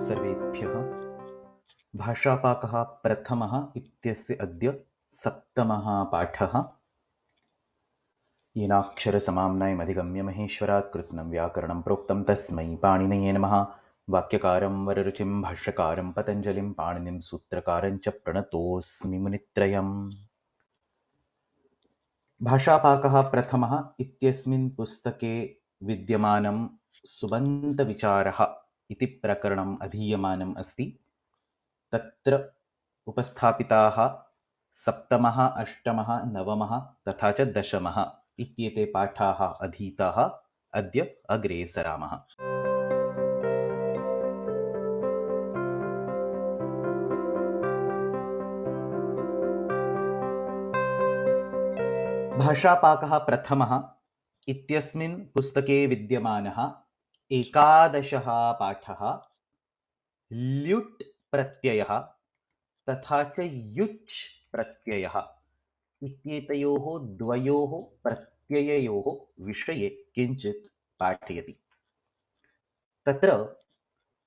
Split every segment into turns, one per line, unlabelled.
सर्वेभ्यः भाषापाकः प्रथमः इत्यस्य अद्य 7मः पाठः। येनाक्षरसमाम्नायमधिगम्य महेश्वरात् कृत्स्नं व्याकरणं प्रोक्तं तस्मै पाणिनये नमः। वाक्यकारं वररुचिं भाष्यकारं पतञ्जलिं पाणिनिं सूत्रकारं च प्रणतोऽस्मि मुनित्रयम्। भाषापाकः प्रथमः इत्यस्मिन् पुस्तके विद्यमानं सुबन्तविचारः इति प्रकरणम् अधीयमानम् अस्ति। तत्र उपस्थापिताः सप्तमः, अष्टमः, नवमः तथा च दशमः इत्येते पाठाः अधीताः। अद्य अग्रे सरामः। भाषापाकः प्रथमः इत्यस्मिन् पुस्तके विद्यमानः 11 पाठः ल्युट् प्रत्ययः तथा च युच् प्रत्ययः इत्येतयोः द्वयोः प्रत्यययोः विषये किञ्चित् पाठयति। तत्र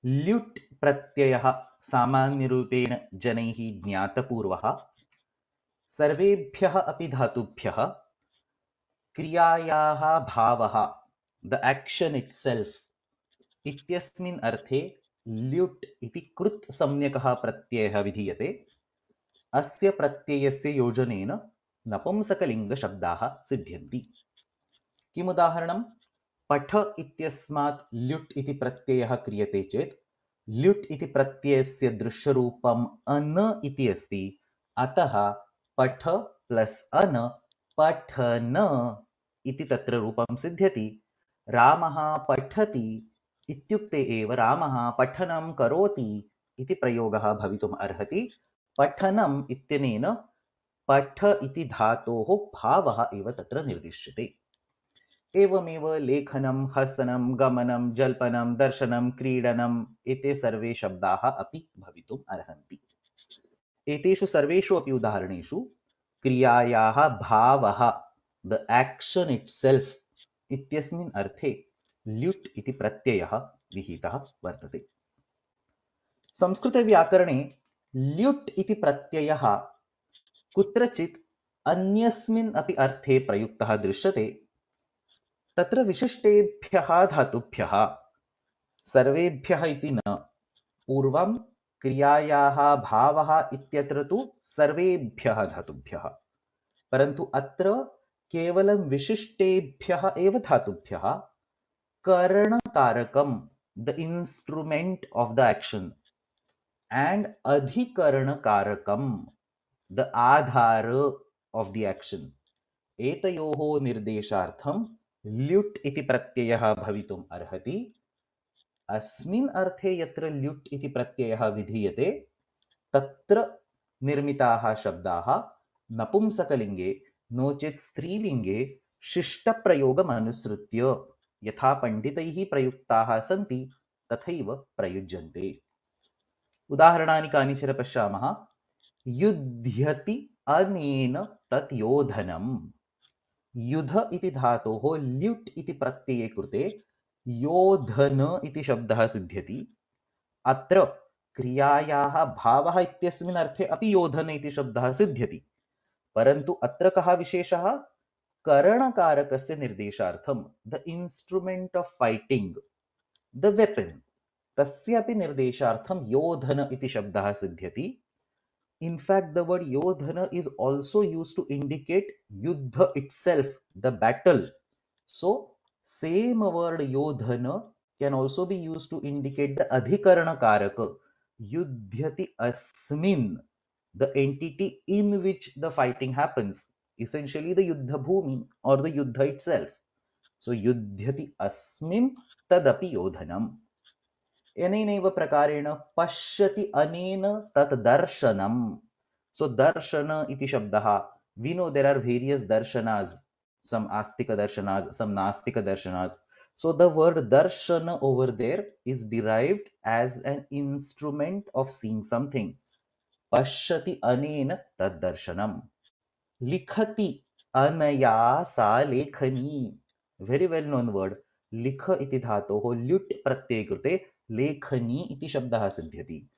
ल्युट् प्रत्ययः सामान्यरूपेण जनैः ज्ञातपूर्वः सर्वेभ्यः अपि धातुभ्यः क्रियायाः भावः द एक्शन इट्सेल्फ इत्यस्मिन् अर्थे ल्युट् इति कृत् सम्यकः प्रत्ययः विधीयते। अस्य प्रत्ययस्य योजनेन नपुंसकलिङ्गशब्दाः सिद्ध्यन्ति। किमुदाहरणं? पठ इत्यस्मात् ल्युट् इति प्रत्ययः क्रियते चेत् ल्युट् इति प्रत्ययस्य दृश्यरूपम् अन इति अस्ति। अतः पठ प्लस् अन पठन इति तत्र रूपं सिद्ध्यति। रामः पठति इत्युक्ते एव रामः पठनं करोति इति प्रयोगः भवितुम् अर्हति। पठनम् इत्यनेन पठ इति धातोः भावः एव तत्र निर्दिश्यते। एवमेव लेखनं, हसनं, गमनं, जल्पनं, दर्शनं, क्रीडनम् एते सर्वे शब्दाः अपि भवितुम् अर्हन्ति। एतेषु सर्वेषु अपि उदाहरणेषु क्रियायाः भावः द एक्शन इट्सेल्फ इत्यस्मिन् अर्थे ल्युट् इति प्रत्ययः विहितः वर्तते। संस्कृतव्याकरणे ल्युट् इति प्रत्ययः कुत्रचित् अन्यस्मिन् अपि अर्थे प्रयुक्तः दृश्यते। तत्र विशिष्टेभ्यः धातुभ्यः सर्वेभ्यः इति न, पूर्वं क्रियायाः भावः इत्यत्र तु सर्वेभ्यः धातुभ्यः, परन्तु अत्र केवलं विशिष्टेभ्यः एव धातुभ्यः करणकारकं the instrument of the action and अधिकरणकारकं the aadhaar of the action एतयोः निर्देशार्थं ल्युट् इति प्रत्ययः भवितुम् अर्हति। अस्मिन् अर्थे यत्र ल्युट् इति प्रत्ययः विधीयते तत्र निर्मिताः शब्दाः नपुंसकलिङ्गे नो चेत् स्त्रीलिङ्गे शिष्टप्रयोगम् अनुसृत्य यथा पण्डितैः प्रयुक्ताः सन्ति तथैव प्रयुज्यन्ते। उदाहरणानि कानिचन पश्यामः। युध्यति अनेन तत् योधनम्। युध इति धातोः ल्युट् इति प्रत्यये कृते योधन इति शब्दः सिद्ध्यति। अत्र क्रियायाः भावः इत्यस्मिन् अर्थे अपि योधन इति शब्दः सिद्ध्यति, परन्तु अत्र कः विशेषः? करणकारकस्य निर्देशार्थं the instrument of fighting the weapon तस्यापि निर्देशार्थं योधन इति शब्दः सिद्ध्यति। In fact, the word yodhana is also used to indicate yuddha itself, the battle. So, same word yodhana can also be used to indicate the adhikarana karaka, yuddhyati asmin, the entity in which the fighting happens, essentially the yuddha bhumi or the yuddha itself. So, yuddhyati asmin tadapi yodhanam. अनेनैव प्रकारेण पश्यति अनेन तत् दर्शनम्. So darshana iti shabdaha, we know there are various darshanas, some astika darshanas, some nastika darshanas. So the word darshana over there is derived as an instrument of seeing something. Pashyati anena tad darshanam. Likhati anaya sa lekhani. Very well known word. लिख इति धातोः ल्युट् प्रत्यये कृते लेखनी इति शब्दः सिद्ध्यति।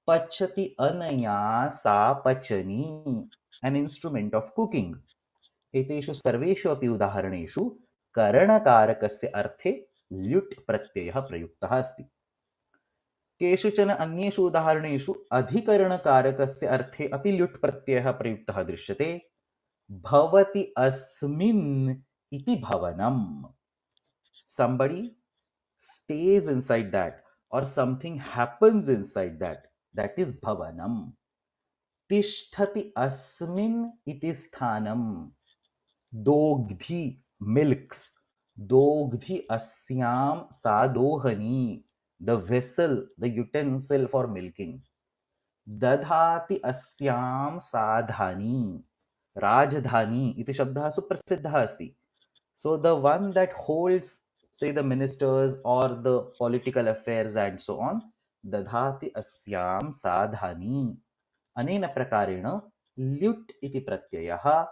पच्यति अनया सा पचनी, an instrument of cooking। एतेषु सर्वेषु अपि उदाहरणेषु करणकारकस्य अर्थे ल्युट् प्रत्ययः प्रयुक्तः अस्ति। केषुचन अन्येषु उदाहरणेषु अधिकरणकारकस्य अर्थे अपि ल्युट् प्रत्ययः प्रयुक्तः दृश्यते। भवति अस्मिन् इति भवनम्। Somebody stays inside that or something happens inside that, that is bhavanam। तिष्ठति अस्मिन् इति स्थानम्। दोग्धि milks, दोग्धि अस्यां सा दोहनी, the vessel, the utensil for milking। दधाति अस्यां सा धानी, राजधानी इति शब्दः सुप्रसिद्धः अस्ति। So the one that holds, say, the ministers or the political affairs and so on, दधाति अस्यां सा धानी। अनेन प्रकारेण ल्युट् इति प्रत्ययः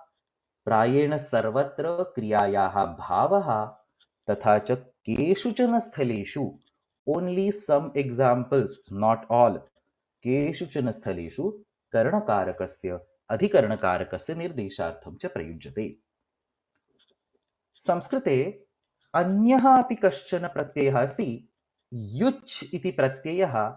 प्रायेण सर्वत्र क्रियायाः भावः तथा च केषुचन स्थलेषु, only some examples, not all, केषुचन स्थलेषु करणकारकस्य अधिकरणकारकस्य निर्देशार्थं च प्रयुज्यते। संस्कृते अन्यः अपि कश्चन प्रत्ययः अस्ति, युच् इति प्रत्ययः।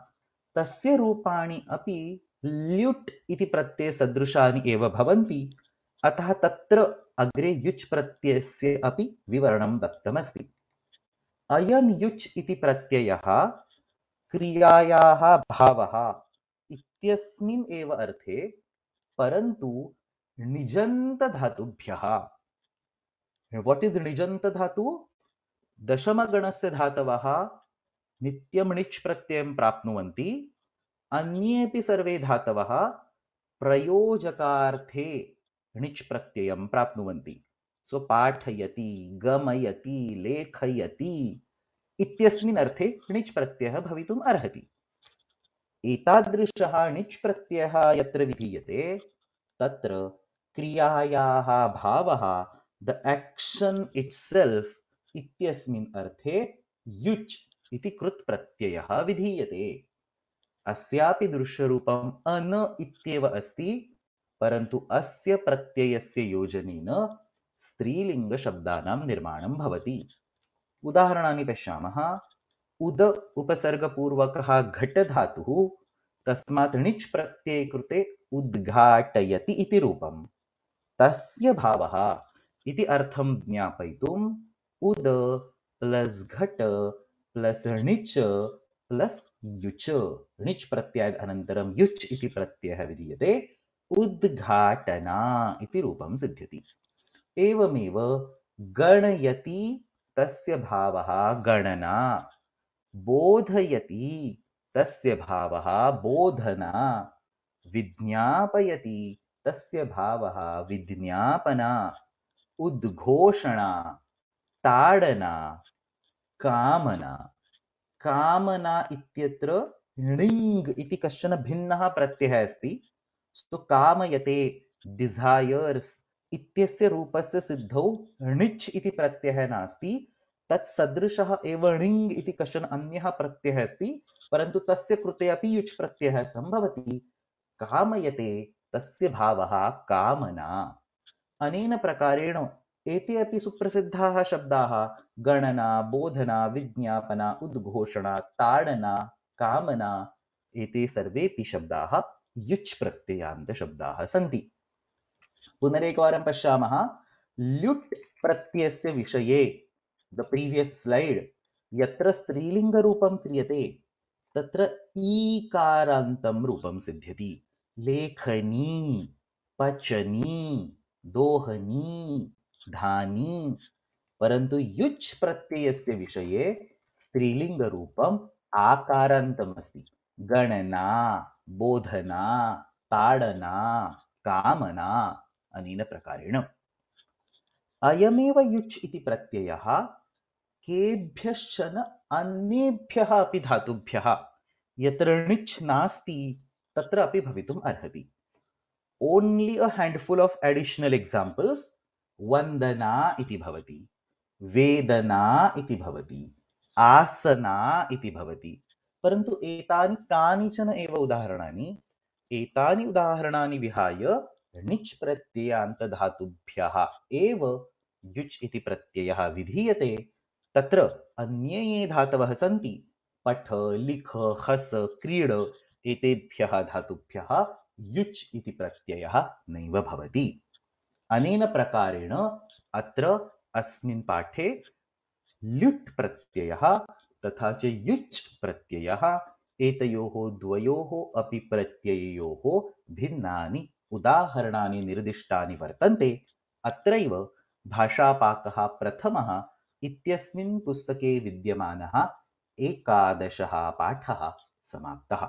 तस्य रूपाणि अपि ल्युट् इति प्रत्ययसदृशानि एव भवन्ति, अतः तत्र अग्रे युच् प्रत्ययस्य अपि विवरणं दत्तमस्ति। अयं युच् इति प्रत्ययः क्रियायाः भावः इत्यस्मिन् एव अर्थे, परन्तु निजन्तधातुभ्यः। What is निजन्त धातु? दशमगणस्य धातवः नित्यं णिच् प्रत्ययं प्राप्नुवन्ति, अन्येऽपि सर्वे धातवः प्रयोजकार्थे णिच् प्रत्ययं प्राप्नुवन्ति। सो पाठयति, गमयति, लेखयति इत्यस्मिन् अर्थे णिच् प्रत्ययः भवितुम् अर्हति। एतादृशः णिच् प्रत्ययः यत्र विधीयते तत्र क्रियायाः भावः, the action itself इत्यस्मिन् अर्थे युच् इति कृत् प्रत्ययः विधीयते। अस्यापि दृश्यरूपम् अन इत्येव अस्ति, परन्तु अस्य प्रत्ययस्य योजनेन स्त्रीलिङ्गशब्दानां निर्माणं भवति। उदाहरणानि पश्यामः। उद उपसर्गपूर्वकः घटधातुः, तस्मात् णिच् प्रत्यये कृते उद्घाटयति इति रूपम्। तस्य भावः इति अर्थं ज्ञापयितुम् उद प्लस घट प्लस णिच् प्लस युच्, णिच् प्रत्ययात् अनन्तरं युच् इति प्रत्ययः विधीयते, उद्घाटना इति रूपं सिद्ध्यति। एवमेव गणयति तस्य भावः गणना, बोधयति तस्य भावः बोधना, विज्ञापयति तस्य भावः विज्ञापना, उद्घोषणा, ताडना, कामना। कामना इत्यत्र णिङ् इति कश्चन भिन्नः प्रत्ययः अस्ति। सो कामयते, डिजायर्स इत्यस्य रूपस्य सिद्धौ णिच् इति प्रत्ययः नास्ति, तत्सदृशः एव णिङ् इति कश्चन अन्यः प्रत्ययः अस्ति, परन्तु तस्य कृते अपि युच् प्रत्ययः सम्भवति। कामयते तस्य भावः कामना। अनेन प्रकारेण एते अपि सुप्रसिद्धाः शब्दाः गणना, बोधना, विज्ञापना, उद्घोषणा, ताडना, कामना, एते सर्वेपि शब्दाः युच् प्रत्ययान्त शब्दाः सन्ति। पुनरेकवारं पश्यामः। ल्युट् प्रत्ययस्य विषये, द प्रीवियस् स्लाइड, यत्र स्त्रीलिङ्गरूपं क्रियते तत्र ईकारान्तं रूपं सिद्ध्यति। लेखनी, पचनी, दोहनी, धानी। परन्तु युच् प्रत्ययस्य विषये स्त्रीलिङ्गरूपम् आकारान्तम् अस्ति। गणना, बोधना, ताडना, कामना। अनेन प्रकारेण अयमेव युच् इति प्रत्ययः केभ्यश्चन अन्येभ्यः अपि धातुभ्यः यत्र णिच् नास्ति तत्र अपि भवितुम् अर्हति। Only a handful of additional examples. वन्दना इति भवति, वेदना इति भवति, आसना इति भवति, परन्तु एतानि कानिचन एव उदाहरणानि, एतानि उदाहरणानि विहाय णिच् प्रत्ययान्तधातुभ्यः एव युच् इति प्रत्ययः विधीयते। तत्र अन्ये ये धातवः सन्ति, पठ, लिख, हस, क्रीड, एतेभ्यः धातुभ्यः युच् इति प्रत्ययः नैव भवति। अनेन प्रकारेण अत्र अस्मिन् पाठे ल्युट् प्रत्ययः तथा च युच् प्रत्ययः एतयोः द्वयोः अपि प्रत्यययोः भिन्नानि उदाहरणानि निर्दिष्टानि वर्तन्ते। अत्रैव भाषापाकः प्रथमः इत्यस्मिन् पुस्तके विद्यमानः 11 पाठः समाप्तः।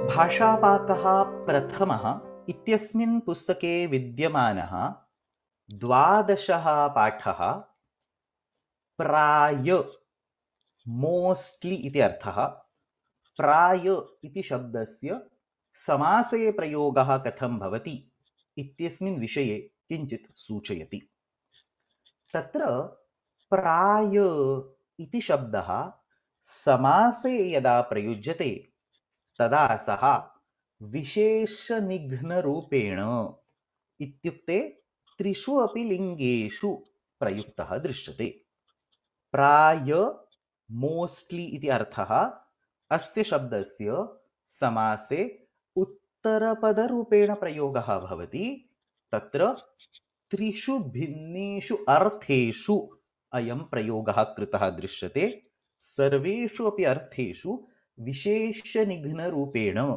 भाषापाकः प्रथमः इत्यस्मिन् पुस्तके विद्यमानः 12 पाठः प्राय, मोस्ट्लि इति अर्थः। प्राय इति शब्दस्य समासे प्रयोगः कथं भवति इत्यस्मिन् विषये किञ्चित् सूचयति। तत्र प्राय इति शब्दः समासे यदा प्रयुज्यते तदा सः विशेषनिघ्नरूपेण, इत्युक्ते त्रिषु अपि लिङ्गेषु प्रयुक्तः दृश्यते। प्राय, मोस्ट्लि इति अर्थः अस्य शब्दस्य समासे उत्तरपदरूपेण प्रयोगः भवति। तत्र त्रिषु भिन्नेषु अर्थेषु अयं प्रयोगः कृतः दृश्यते। सर्वेषु अपि अर्थेषु विशेषनिघ्नरूपेण।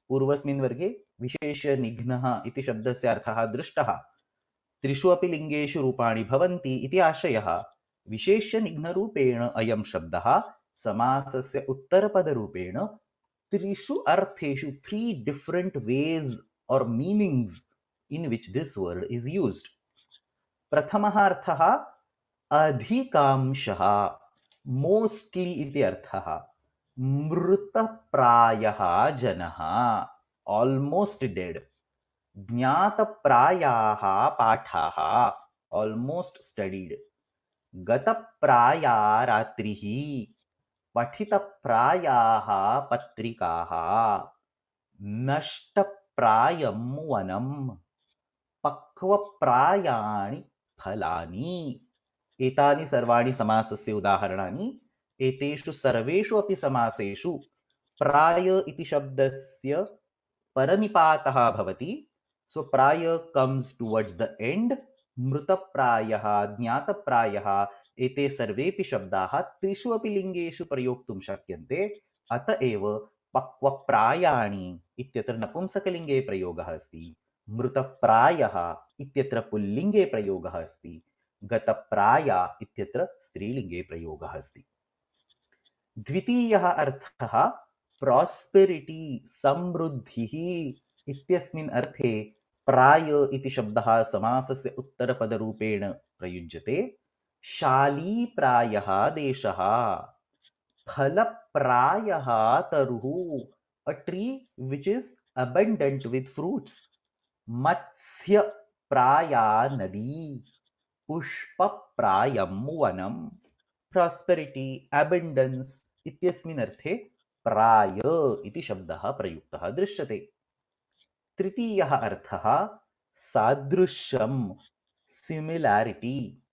पूर्वस्मिन् वर्गे विशेषनिघ्नः इति शब्दस्य अर्थः दृष्टः। त्रिषु अपि लिङ्गेषु रूपाणि भवन्ति इति आशयः। विशेषनिघ्नरूपेण अयं शब्दः समासस्य उत्तरपदरूपेण त्रिषु अर्थेषु, 3 different ways or meanings in which this word is used. प्रथमः अर्थः अधिकांशः, मोस्ट्लि इति अर्थः। मृतप्रायः जनः, almost dead. ज्ञातप्रायाः पाठाः, almost studied. गतप्राया रात्रिः, पठितप्रायाः पत्रिकाः। नष्टप्रायं वनं, पक्वप्रायाणि फलानि। एतानि सर्वाणि समासस्य उदाहरणानि। एतेषु सर्वेषु अपि समासेषु प्राय इति शब्दस्य परनिपातः भवति। सो प्राय कम्स् टुवर्ड्स् द एंड। मृतप्रायः, ज्ञातप्रायः, एते सर्वेपि शब्दाः त्रिषु अपि लिङ्गेषु प्रयोक्तुं शक्यन्ते। अतएव पक्वप्रायाणि इत्यत्र नपुंसकलिङ्गे प्रयोगः अस्ति। मृतप्रायः इत्यत्र पुल्लिङ्गे प्रयोगः अस्ति। गतप्राया इत्यत्र स्त्रीलिङ्गे प्रयोगः अस्ति। द्वितीयः अर्थः प्रॉस्पेरिटी, समृद्धिः इत्यस्मिन् अर्थे प्राय इति शब्दः समासस्य उत्तरपदरूपेण प्रयुज्यते। शाली प्रायः देशः, फलप्रायः तरुः, a tree which is abundant with fruits. मत्स्य प्राया नदी, पुष्पप्रायं वनं। प्रॉस्पेरिटी, abundance इत्यस्मिन् अर्थे प्राय इति शब्दः प्रयुक्तः दृश्यते। तृतीयः अर्थः सादृश्यं, सिमिलैरिटी।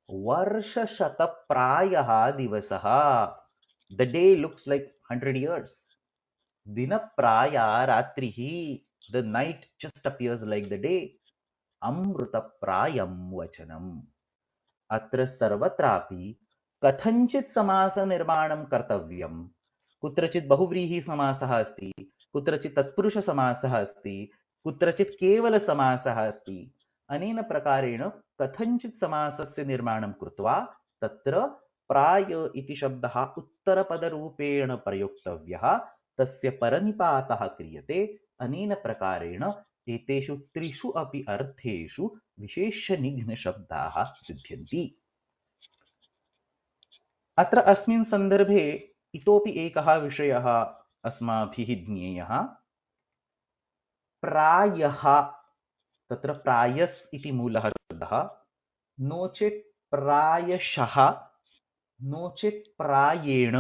वर्षशतप्रायः दिवसः, the day looks like 100 years. दिनप्राया रात्रिः, the night just appears like the day. अमृतप्रायं वचनम्। अत्र सर्वत्रापि कथञ्चित् समासनिर्माणं कर्तव्यं। कुत्रचित् बहुव्रीहिसमासः अस्ति, कुत्रचित् तत्पुरुषसमासः अस्ति, कुत्रचित् केवलसमासः अस्ति। अनेन प्रकारेण कथञ्चित् समासस्य निर्माणं कृत्वा तत्र प्राय इति शब्दः उत्तरपदरूपेण प्रयोक्तव्यः, तस्य परनिपातः क्रियते। अनेन प्रकारेण एतेषु त्रिषु अपि अर्थेषु विशेषनिघ्नशब्दाः सिद्ध्यन्ति। अत्र अस्मिन् सन्दर्भे इतोपि एकः विषयः अस्माभिः ज्ञेयः। प्रायः तत्र प्रायस् इति मूलः शब्दः, नो चेत् प्रायशः, नो चेत् प्रायेण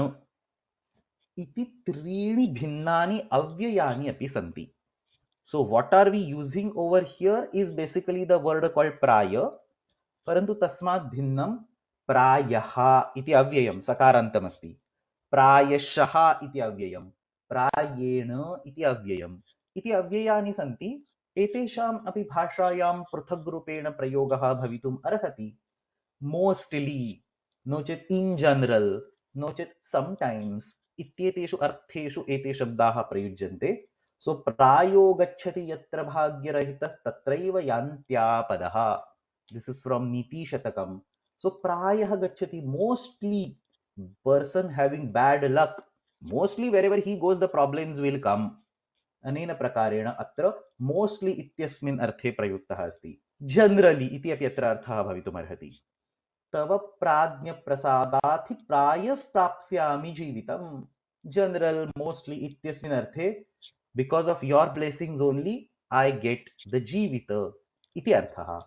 इति त्रीणि भिन्नानि अव्ययानि अपि सन्ति. So what are we using over here is basically the word called praya, परन्तु तस्मात् भिन्नं प्रायः इति अव्ययं सकारान्तमस्ति, प्रायशः इति अव्ययं, प्रायेण इति अव्ययम् इति अव्ययानि सन्ति. एतेषाम् अपि भाषायां पृथग्रूपेण प्रयोगः भवितुम् अर्हति. मोस्ट्ली, नो चेत् इन् जनरल्, नो चेत् समटैम्स् इत्येतेषु अर्थेषु एते शब्दाः प्रयुज्यन्ते. सो प्रायो गच्छति यत्र भाग्यरहितः तत्रैव यान्त्यापदः. This is from Niti Shatakam. So prayah gacchati, mostly person having bad luck, mostly wherever he goes the problems will come. अनेन प्रकारेण अत्र mostly इत्यस्मिन् अर्थे प्रयुक्तः अस्ति. Generally इति अपि अत्र अर्थः भवितुमर्हति. तव प्राज्ञप्रसादात् प्रायः प्राप्स्यामि जीवितम्. General, mostly इत्यस्मिन् अर्थे because of your blessings only I get the जीवित इति अर्थः.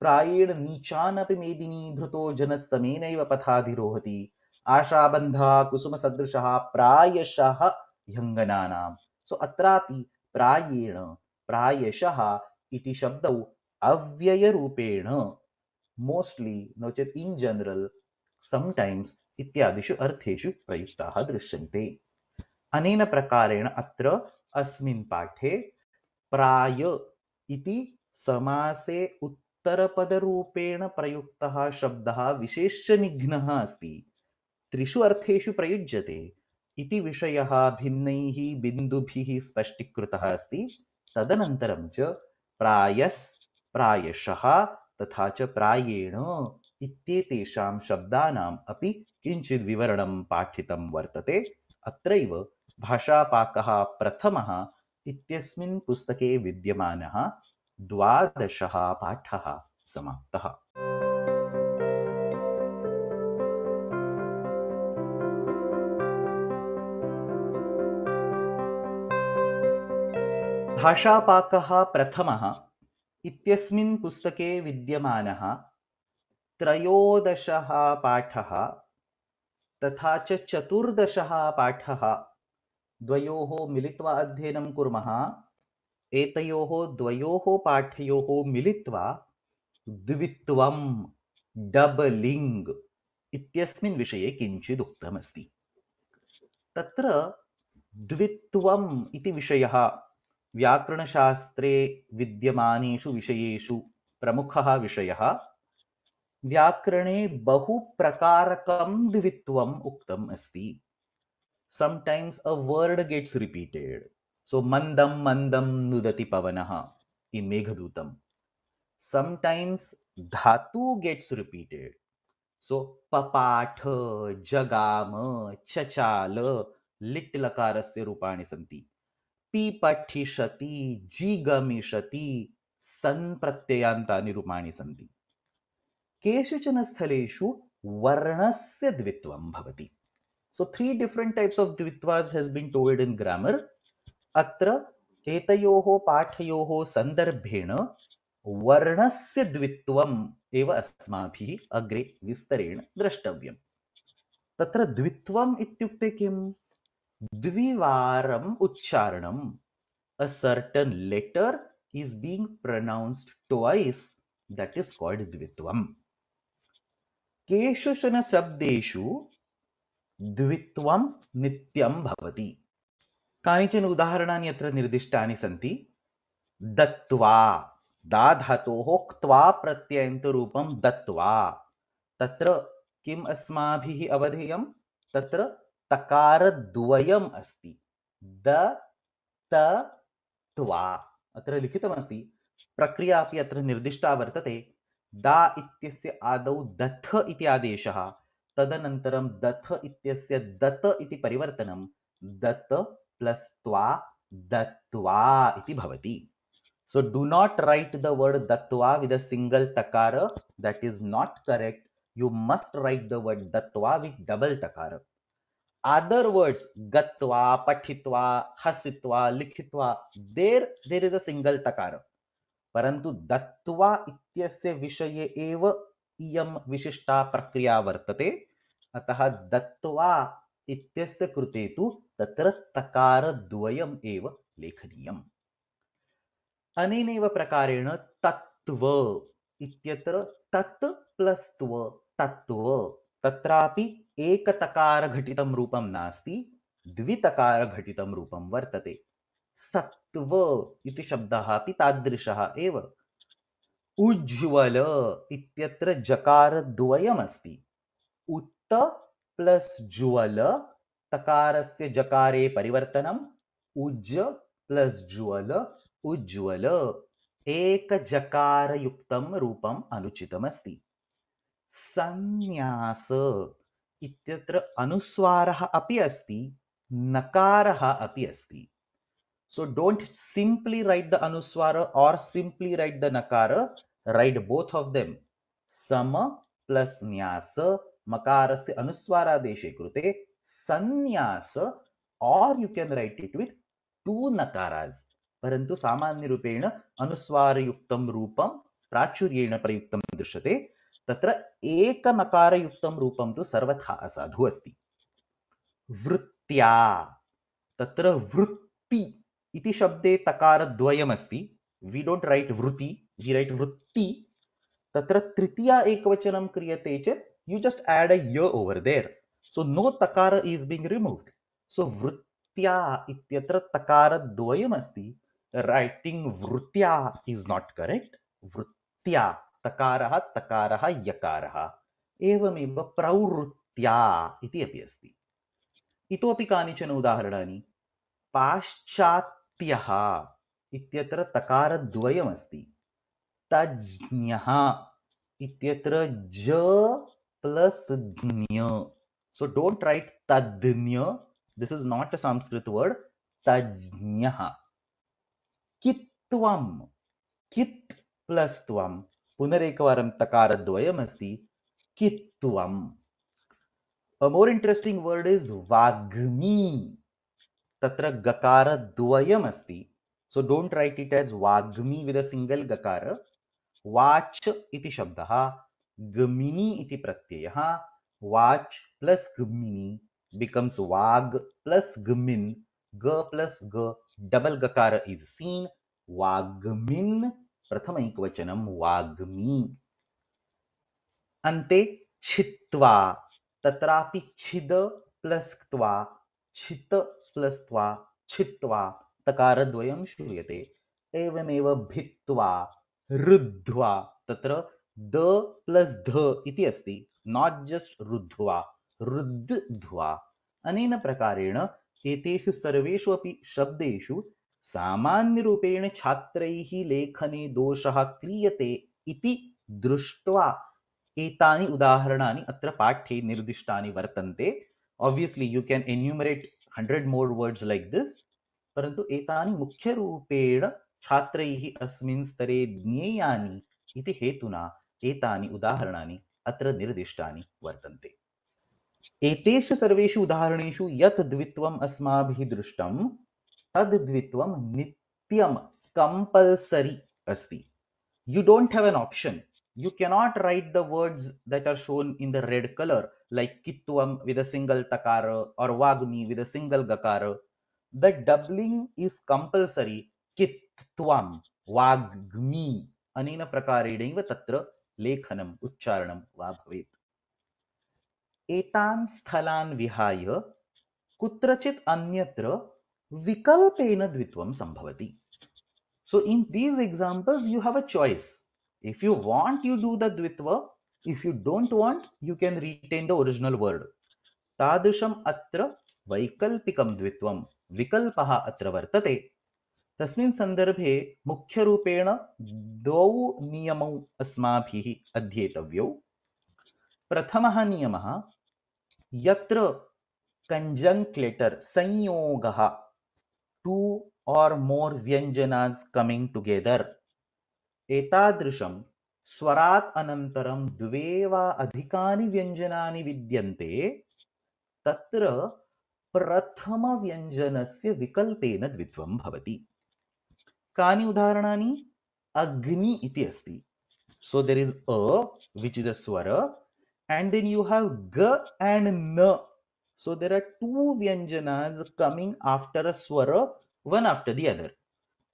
प्रायेण नीचानपि मेदिनी भृतो जनस्समेनैव पथाधिरोहति, आशाबन्धः कुसुमसदृशः प्रायशः ह्यङ्गनानाम्. सो अत्रापि प्रायेण, प्रायशः इति शब्दौ अव्ययरूपेण, मोस्ट्ली, नो चेत् इन् जनरल्, समटैम्स् इत्यादिषु अर्थेषु प्रयुक्ताः दृश्यन्ते. अनेन प्रकारेण अत्र अस्मिन् पाठे प्राय इति समासे उत्तरपदरूपेण प्रयुक्तः शब्दः विशेष्यनिघ्नः अस्ति, त्रिषु अर्थेषु प्रयुज्यते इति विषयः भिन्नैः बिन्दुभिः स्पष्टीकृतः अस्ति. तदनन्तरं च प्रायस्, प्रायशः तथा च प्रायेण इत्येतेषां शब्दानाम् अपि किञ्चित् विवरणं पाठितं वर्तते. अत्रैव भाषापाकः प्रथमः इत्यस्मिन् पुस्तके विद्यमानः 12 पाठः समाप्तः. भाषापाकः प्रथमः इत्यस्मिन् पुस्तके विद्यमानः 13 पाठः तथा च 14 पाठः द्वयोः मिलित्वा अध्ययनं कुर्मः. एतयोः द्वयोः पाठयोः मिलित्वा द्वित्वं, डबलिङ्ग् इत्यस्मिन् विषये किञ्चित् उक्तमस्ति. तत्र द्वित्वम् इति विषयः व्याकरणशास्त्रे विद्यमानेषु विषयेषु प्रमुखः विषयः. व्याकरणे बहुप्रकारकं द्वित्वम् उक्तम् अस्ति. Sometimes a word gets repeated. So mandam mandam nudati pavanah in Meghadutam. Sometimes dhatu gets repeated. So papatha, jagama, chachala, lit lakarasya rupani santi. Pipatishati, jigamishati, san pratyayantani rupani santi. केषुचन स्थलेषु वर्णस्य द्वित्वं भवति. So 3 different types of dvitwas has been told in grammar. अत्र एतयोः पाठयोः सन्दर्भेण वर्णस्य द्वित्वम् एव अस्माभिः अग्रे विस्तरेण द्रष्टव्यम्. तत्र द्वित्वम् इत्युक्ते किम्? द्विवारम् उच्चारणम्. A certain letter is being pronounced twice. That is called द्वित्वम्. केषुचन शब्देषु द्वित्वं नित्यं भवति. कानिचन उदाहरणानि अत्र निर्दिष्टानि सन्ति. दत्त्वा, दा धातोः क्त्वा प्रत्ययन्तरूपं दत्त्वा. तत्र किम् अस्माभिः अवधेयं? तत्र तकारद्वयम् अस्ति. द त त्वा अत्र लिखितमस्ति. प्रक्रिया अपि अत्र निर्दिष्टा वर्तते. दा इत्यस्य आदौ दथ इति आदेशः, तदनन्तरं दथ इत्यस्य दत इति परिवर्तनं, दत प्लस त्वा दत्वा इति भवति. So do not write the word dattva with a single takara. That is not correct. You must write the word dattva with double takara. Other words, gatva, pathitva, hasitva, likhitva, there is a single takara. परन्तु दत्त्वा इत्यस्य विषये एव इयं विशिष्टा प्रक्रिया वर्तते, अतः दत्त्वा इत्यस्य कृते तु तत्र तकारद्वयम् एव लेखनीयम्। अनेनैव प्रकारेण तत्त्व इत्यत्र तत् प्लस् त्व तत्त्व, तत्रापि एकतकारघटितं रूपं नास्ति, द्वितकारघटितं रूपं वर्तते। सत्त्व इति शब्दः अपि तादृशः एव। उज्ज्वल इत्यत्र जकारद्वयमस्ति। उत्त प्लस् ज्वल, तकारस्य जकारे परिवर्तनम्, उज्ज प्लस् ज्वल उज्ज्वल, एकजकारयुक्तं रूपम् अनुचितमस्ति। संन्यास इत्यत्र अनुस्वारः अपि अस्ति, नकारः अपि अस्ति. So don't simply write the anuswara or simply write the nakara, write both of them. Sama plus nyasa, makarasya anuswaradeshe krute, sannyasa, or you can write it with two nakaras. परंतु सामान्य रूपेण अनुस्वारयुक्तं रूपं प्राचुर्येण प्रयुक्तं दृश्यते, तत्र एकनकारयुक्तं रूपं तु सर्वथा असाधु अस्ति। वृत्त्या, तत्र वृत्ति इति शब्दे तकारद्वयमस्ति। वी डोंट राइट वृत्ति, वी राइट वृत्ति। तत्र तृतीया एकवचनं क्रियते चेत् you just add a y over there, so no takara is being removed. So वृत्त्या इत्यत्र तकारद्वयमस्ति, writing वृत्त्या is not correct. वृत्त्या तकारः तकारः यकारः, एवमेव प्रवृत्त्या इति अपि अस्ति। इतोपि कानिचन उदाहरणानि। पाश्चात्यः इत्यत्र तकारद्वयमस्ति। तज्ज्ञः इत्यत्र ज प्लस ज्ञ, so don't write तज्ज्ञ, this is not a Sanskrit word. तज्ज्ञः। कित्त्वं, कित् प्लस त्वं, पुनरेकवारं तकारद्वयमस्ति, कित्त्वम्। A more interesting word is Vagmi. Tatra gakara dvayam asti. So don't write it as Vagmi with a single gakara. Vach iti shabdaha, Gmini iti pratyayaha. Vach plus Gmini becomes Vag plus Gmin. G plus G, double gakara is seen. Vagmin, prathama ekvachanam Vagmi. अन्ते छित्त्वा, तत्रापि छिद plus त्वा, छित plus त्वा, छित्त्वा, तकारद्वयं श्रूयते। एवमेव भित्त्वा, रुद्ध्वा, तत्र the plus ध इति अस्ति, नॉट जस्ट रुद्ध्वा, रुद्ध्वा। अनेन प्रकारेण एतेषु सर्वेषु अपि शब्देषु सामान्यरूपेण छात्रैः लेखने दोषः क्रियते इति दृष्ट्वा एतानि उदाहरणानि अत्र पाठ्ये निर्दिष्टानि वर्तन्ते। Obviously you can enumerate 100 more words like this, परन्तु एतानि मुख्यरूपेण छात्रैः अस्मिन् स्तरे ज्ञेयानि इति हेतुना एतानि उदाहरणानि अत्र निर्दिष्टानि वर्तन्ते। एतेषु सर्वेषु उदाहरणेषु यत् द्वित्वम् अस्माभिः दृष्टं तद् द्वित्वं नित्यं कंपल्सरी अस्ति। You don't have an option. You cannot write the words that are shown in the red color like Kittvam with a single takara or Vagmi with a single gakara. The doubling is compulsory. Kittvam, Vagmi. Anena prakarenaiva tatra lekhanam uchcharanam va bhavet. Etan sthalan vihaya kutrachit anyatra vikalpena dvitvam sambhavati. So in these examples, you have a choice. If you want, you do the dvitva. If you don't want, you can retain the original word. Tadrisham atra vaikalpikam dvitvam. Vikalpaha atra vartate. तस्मिन् सन्दर्भे मुख्यरूपेण द्वौ नियमौ अस्माभिः अध्येतव्यौ। प्रथमः नियमः, यत्र conjunct letter संयोगः, two or more vyanjanas coming together, एतादृशं स्वरात् अनन्तरं द्वे वा अधिकानि व्यञ्जनानि विद्यन्ते, तत्र प्रथमव्यञ्जनस्य विकल्पेन द्वित्वं भवति। कानि उदाहरणानि? Agni iti asti. So there is a, which is a swara, and then you have g and n. So there are two vyanjanas coming after a swara, one after the other.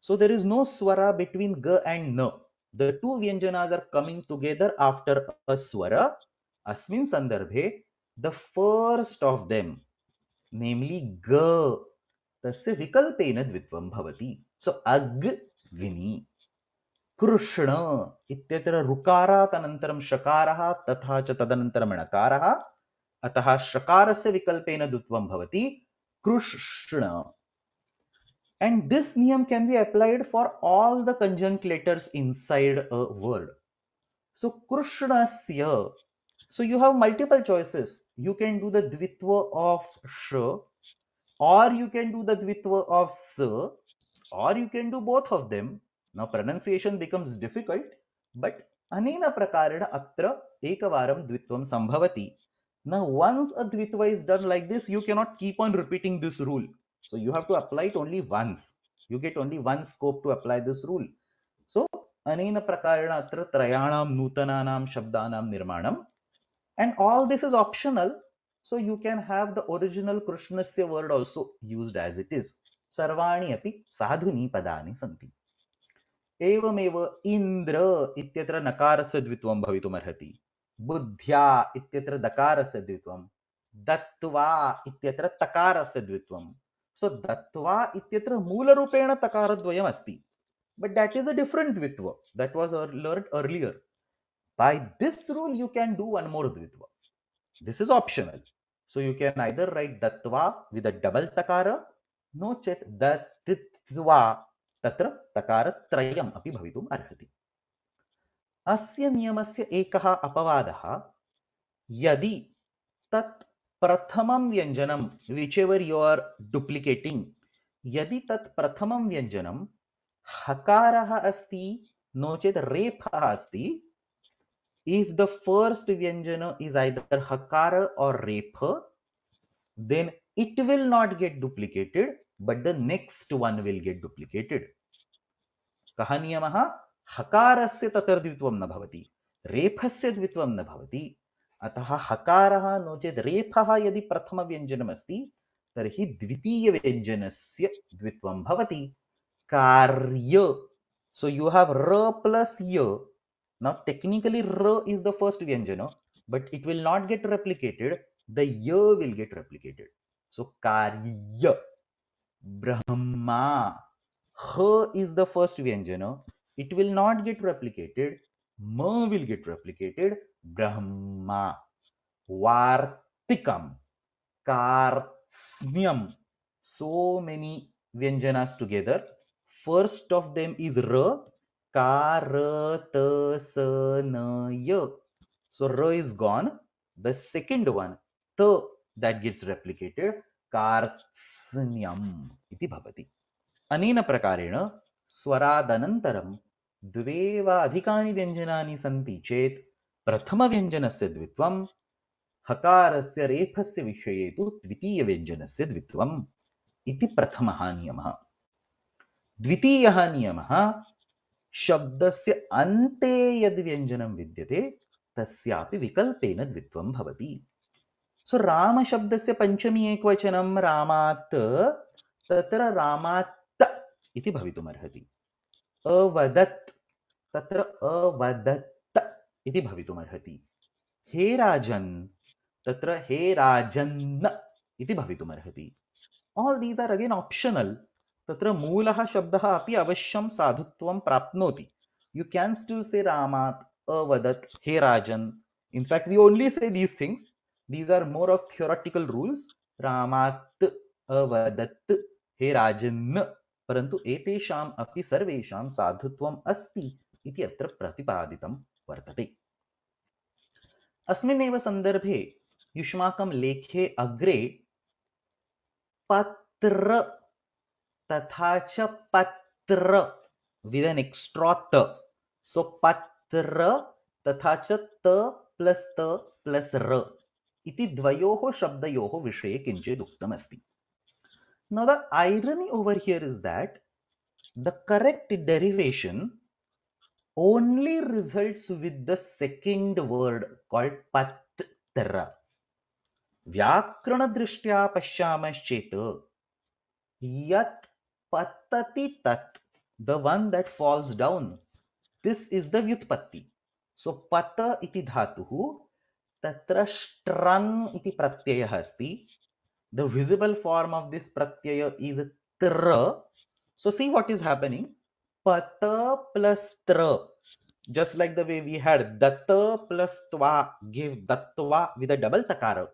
So there is no swara between g and n. The two vyanjanas are coming together after a swara. Asmin sandarbhe, the first of them, namely g, तस्य विकल्पेन द्वित्वं भवति. So अग्नि. कृष्ण इत्यत्र ऋकारात् अनन्तरं शकारः तथा च तदनन्तरं णकारः, अतः शकारस्य विकल्पेन द्वित्वं भवति Krishna. And this niyam can be applied for all the conjunct letters inside a word. So krishnasya, so you have multiple choices. You can do the dvitva of sh, or you can do the dvitva of s, or you can do both of them. Now pronunciation becomes difficult, but anena prakarena atra ekavaram dvitvam sambhavati. Now once a dvitva is done like this, you cannot keep on repeating this rule. So you have to apply it only once. You get only one scope to apply this rule. So anena prakarena atra trayanam nutananam shabdanam nirmanam, and all this is optional. So you can have the original krishnasya word also used as it is. सर्वाणि अपि साधुनि पदानि सन्ति. एवमेव इन्द्र इत्यत्र नकारस्य द्वित्वं भवितुमर्हति. बुद्ध्या इत्यत्र दकारस्य द्वित्वं. दत्त्वा इत्यत्र तकारस्य द्वित्वं. So दत्त्वा इत्यत्र मूलरूपेण तकारद्वयम् अस्ति. But that is a different dvitva that was learned earlier. By this rule, you can do one more dvitva. This is optional. So you can either write dattva with a double takara, no chet dattva तत्र तकारत्रयम् अपि भवितुम् अर्हति. अस्य नियमस्य एकः अपवादः, यदि तत् प्रथमं व्यञ्जनं, whichever you are duplicating, यदि तत् प्रथमं व्यञ्जनं हकारः अस्ति नो चेत् रेफः अस्ति, if the first vyanjana is either hakara or repha, then it will not get duplicated, but the next one will get duplicated. कः नियमः? हकारस्य तत्र द्वित्वं न भवति, रेफस्य द्वित्वं न भवति. अतः हकारः नो चेत् रेफः यदि प्रथमव्यञ्जनमस्ति तर्हि द्वितीयव्यञ्जनस्य द्वित्वं भवति. कार्य. So you have r plus y. Now technically r is the first vyanjana, but it will not get replicated. The y will get replicated. So karya. Brahma. H is the first vyanjana. It will not get replicated. Ma will get replicated. Brahma. Vartikam. Karsnyam. So many vyanjanas together. First of them is R. Karatasanya. So R is gone. The second one, T, that gets replicated. Karsnyam iti bhavati. अनेन प्रकारेण स्वरादनन्तरं द्वे वा अधिकानि व्यञ्जनानि सन्ति चेत् प्रथमव्यञ्जनस्य द्वित्वं, हकारस्य रेफस्य विषये तु द्वितीयव्यञ्जनस्य द्वित्वम् इति प्रथमः नियमः. द्वितीयः नियमः, शब्दस्य अन्ते यद् व्यञ्जनं विद्यते तस्यापि विकल्पेन द्वित्वं भवति. सो रामशब्दस्य पञ्चमी एकवचनं रामात्, तत्र रामात् इति भवितुमर्हति. अवदत्, तत्र अवदत्त इति भवितुमर्हति. हे राजन्, तत्र हे राजन् इति भवितुमर्हति. All these are again optional. तत्र मूलः शब्दः अपि अवश्यं साधुत्वं प्राप्नोति. You can still say रामात्, अवदत्, हे राजन्. In fact, we only say these things. These are more of theoretical rules. रामात्, अवदत्, हे राजन्. परन्तु एतेषाम् अपि सर्वेषां साधुत्वम् अस्ति इति अत्र प्रतिपादितं वर्तते. अस्मिन्नेव सन्दर्भे युष्माकं लेखे अग्रे पत्र तथा च पत्र with an extra त. So पत्र तथा च त प्लस र इति द्वयोः शब्दयोः विषये किञ्चित् उक्तमस्ति. Now the irony over here is that the correct derivation only results with the second word called patra. व्याकरणदृष्ट्या पश्यामश्चेत् yat patati tat, the one that falls down, this is the vyutpatti. So pata iti dhatuhu, tatra strang iti pratyayah asti. The visible form of this pratyaya is tra. So see what is happening. Pata plus tra. Just like the way we had datta plus twa gave dattva with a double takara.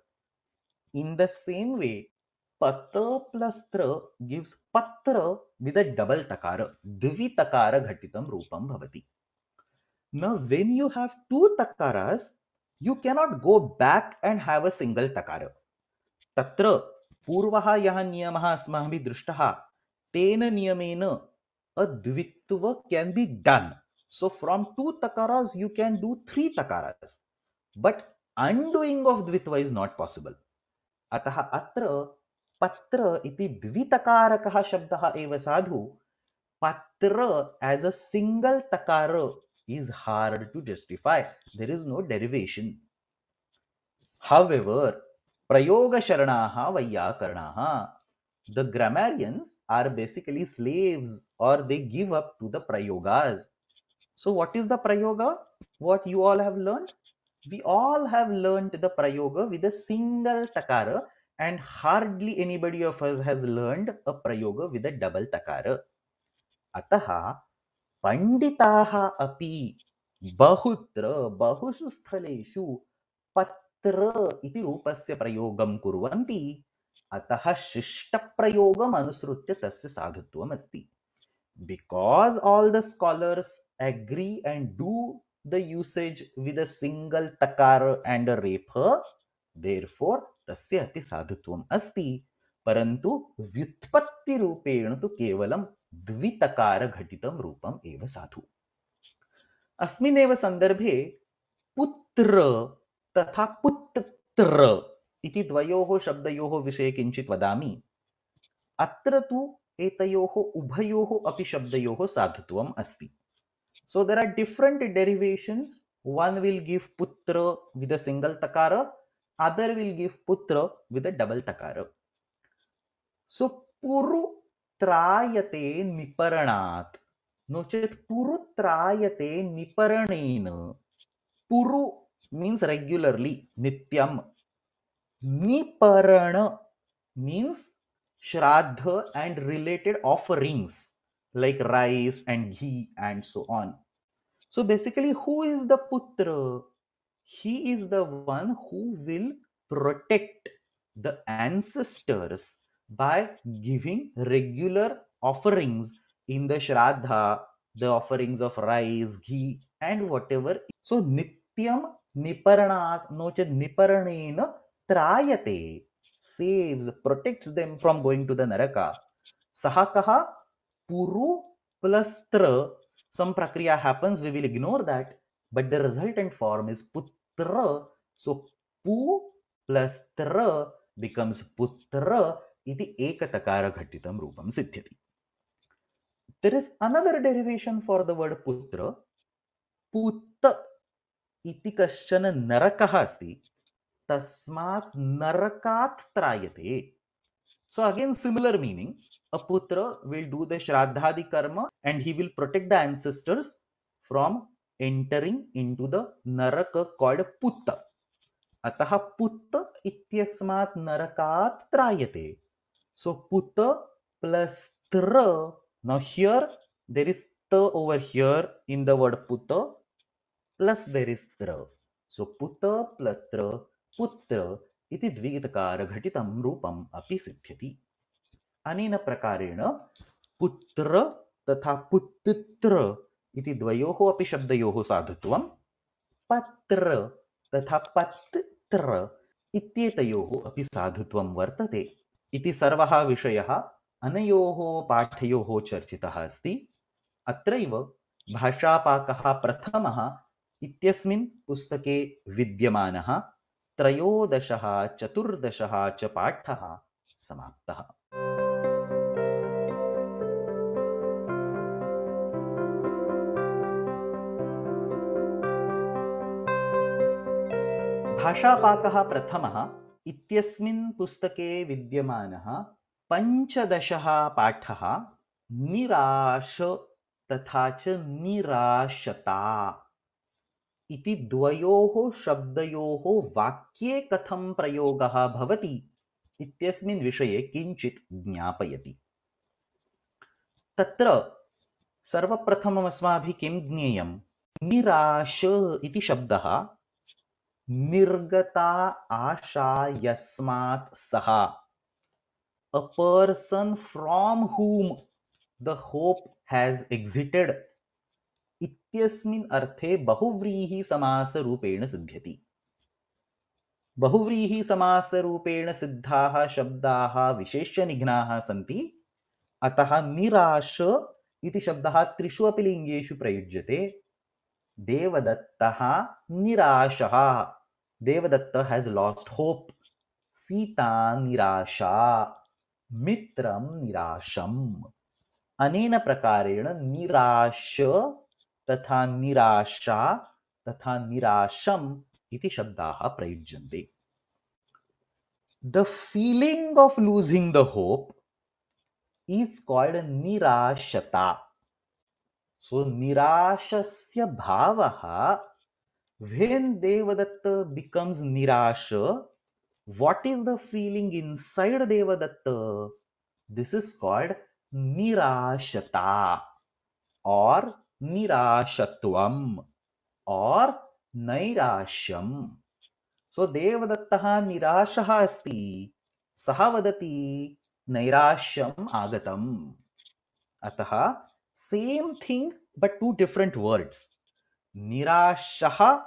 In the same way, pata plus tra gives patra with a double takara. Dvi takara ghatitam rupam bhavati. Now, when you have two takaras, you cannot go back and have a single takara. Tatra पूर्वः यः नियमः अस्माभिः दृष्टः तेन नियमेन a dvitva can be done. So from two takaras you can do three takaras. But undoing of dvitva is not possible. अतः अत्र पत्र इति द्वितकारकः शब्दः एव साधु. Patra as a single takara is hard to justify. There is no derivation. However, prayoga sharanaha vayyakaranaha, the grammarians are basically slaves, or they give up to the prayogas. So what is the prayoga? What you all have learned? We all have learned the prayoga with a single takara, and hardly anybody of us has learned a prayoga with a double takara. Ataha panditaha api bahutra bahushu स्थलेषु patra iti रूपस्य प्रयोगं कुर्वन्ति. अतः शिष्टप्रयोगम् अनुसृत्य तस्य साधुत्वम् अस्ति. Because all the scholars agree and do the usage with a single takara and a repha, therefore tasya api sadhutvam asti. परंतु व्युत्पत्ति रूपेण तो केवलं द्वितकार घटितं रूपम एव साधु. अस्मिन्नेव संदर्भे पुत्र तथा पुत्र इति द्वयोः शब्दयोः विषये किञ्चित् वदामि. अत्र तु एतयोः उभयोः अपि शब्दयोः साधुत्वम् अस्ति. So there are different derivations. One will give putra with a single takara, other will give putra with a double takara. So puru trayate niparanat, no chet puru trayate niparanena. Puru means regularly, nityam. Niparana means shraddha and related offerings like rice and ghee and so on. So basically, who is the putra? He is the one who will protect the ancestors by giving regular offerings in the shraddha, the offerings of rice, ghee, and whatever. So nityam niparanat nochet niparanena trayate, saves, protects them from going to the naraka. Saha kaha puru plus tra. Some prakriya happens, we will ignore that, but the resultant form is putra. So pu plus tra becomes putra iti ekatakara ghatitam rupam siddhyati. There is another derivation for the word putra. Putta iti kaschana narakah asti, tasmat narakat trayate. So again, similar meaning. A putra will do the shraddhadi karma and he will protect the ancestors from entering into the naraka called putta. Ataha putta ityasmat narakat trayate. So putta plus tra. Now here there is ta over here in the word putta, plus there is tra. So putta plus tra, putra iti dvigitakara ghatitam rupam api siddhyati. अनेन प्रकारेण पुत्र तथा पुत्र इति द्वयोः अपि शब्दयोः साधुत्वं, पत्र तथा पत्र इत्येतयोः अपि साधुत्वं वर्तते इति सर्वः विषयः अनयोः पाठयोः चर्चितः अस्ति. अत्रैव भाषापाकः प्रथमः इत्यस्मिन् पुस्तके विद्यमानः त्रयोदशः चतुर्दशः च पाठः समाप्तः. भाषापाकः प्रथमः इत्यस्मिन् पुस्तके विद्यमानः 15 पाठः निराश तथा च निराशता इति द्वयोः शब्दयोः वाक्ये कथं प्रयोगः भवति इत्यस्मिन् विषये किञ्चित् ज्ञापयति। तत्र सर्वप्रथमम् अस्माभिः किं ज्ञेयं, निराश इति शब्दः निर्गता आशा यस्मात् सः, a person from whom the hope has exited इत्यस्मिन् अर्थे बहुव्रीहि समासरूपेण सिद्ध्यति। बहुव्रीहि समासरूपेण सिद्धाः शब्दाः विशेष्यनिघ्नाः सन्ति, अतः निराश इति शब्दः त्रिषु अपि लिङ्गेषु प्रयुज्यते। देवदत्तः निराशः, Devadatta has lost hope, Sita निराशा, मित्रं निराशम्। अनेन प्रकारेण निराश तथा निराशा तथा निराशम् इति शब्दाः प्रयुज्यन्ते। The feeling of losing the hope is called nirashata. So nirashasya bhavaha, when Devadatta becomes nirasha, what is the feeling inside Devadatta? This is called nirashata or nirashatvam or nairashyam. So Devadattah nirashah asti, saha vadati nairashyam agatam. Atah same thing but two different words. Nirashah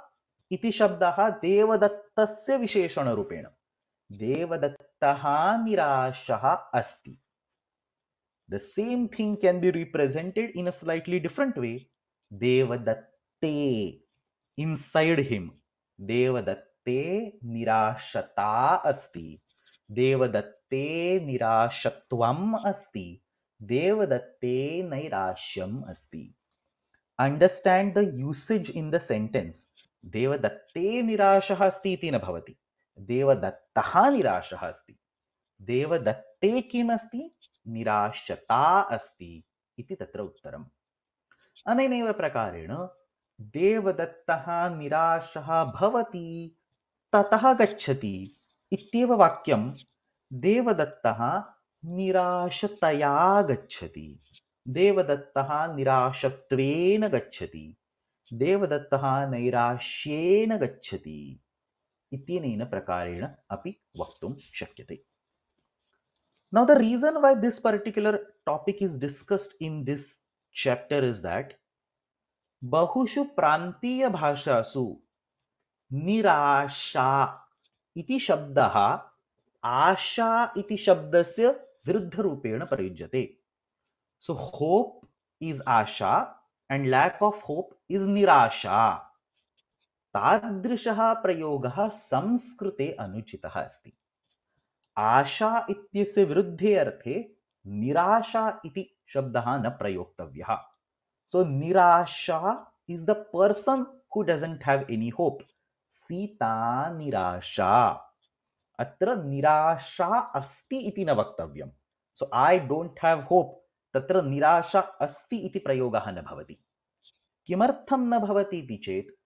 iti shabdah Devadattasya visheshana rupena. Devadattah nirashah asti. The same thing can be represented in a slightly different way. Devadatte, inside him. Devadatte nirashata asti. Devadatte nirashatvam asti. Devadatte nairashyam asti. Understand the usage in the sentence. Devadatte nirashah asti iti na bhavati. Devadattah nirashah asti. Devadatte kim asti? निराशता अस्ति इति तत्र उत्तरम्। अनेनैव प्रकारेण देवदत्तः निराशः भवति ततः गच्छति इत्येव वाक्यं देवदत्तः निराशतया गच्छति, देवदत्तः निराशत्वेन गच्छति, देवदत्तः नैराश्येन गच्छति इत्यनेन प्रकारेण अपि वक्तुं शक्यते। Now, the reason why this particular topic is discussed in this chapter is that Bahushu Prantiya Bhashasu Nirasha iti shabdaha Asha iti shabdasya viruddha rupena prayujyate. So, hope is Asha and lack of hope is Nirasha. Tadrishaha prayogaha Samskrute anuchitaha asti. आशा इत्यस्य विरुद्धे अर्थे निराशा इति शब्दः न प्रयोक्तव्यः. So nirasha is the person who doesn't have any hope. Sita निराशा. अत्र निराशा अस्ति इति न वक्तव्यम्. So I don't have hope. तत्र निराशा अस्ति इति प्रयोगः न भवति. किमर्थं न भवति इति चेत्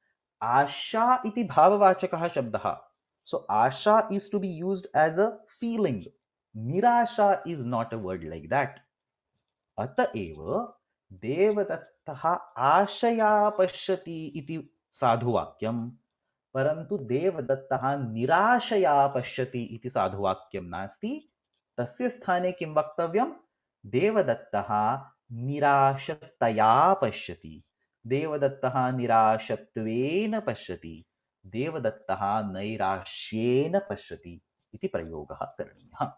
आशा इति भाववाचकः शब्दः. So asha is to be used as a feeling. Nirasha is not a word like that. Ataeva devadattah ashaya pashyati iti sadhuvakyam. Parantu devadattah nirashaya pashyati iti sadhuvakyam nasti. Tasya sthane kim vaktavyam? Devadattah nirashataya pashyati. Devadattah nirashatvena pashyati. देवदत्तः नैराश्येन पश्यति इति प्रयोगः करणीयः।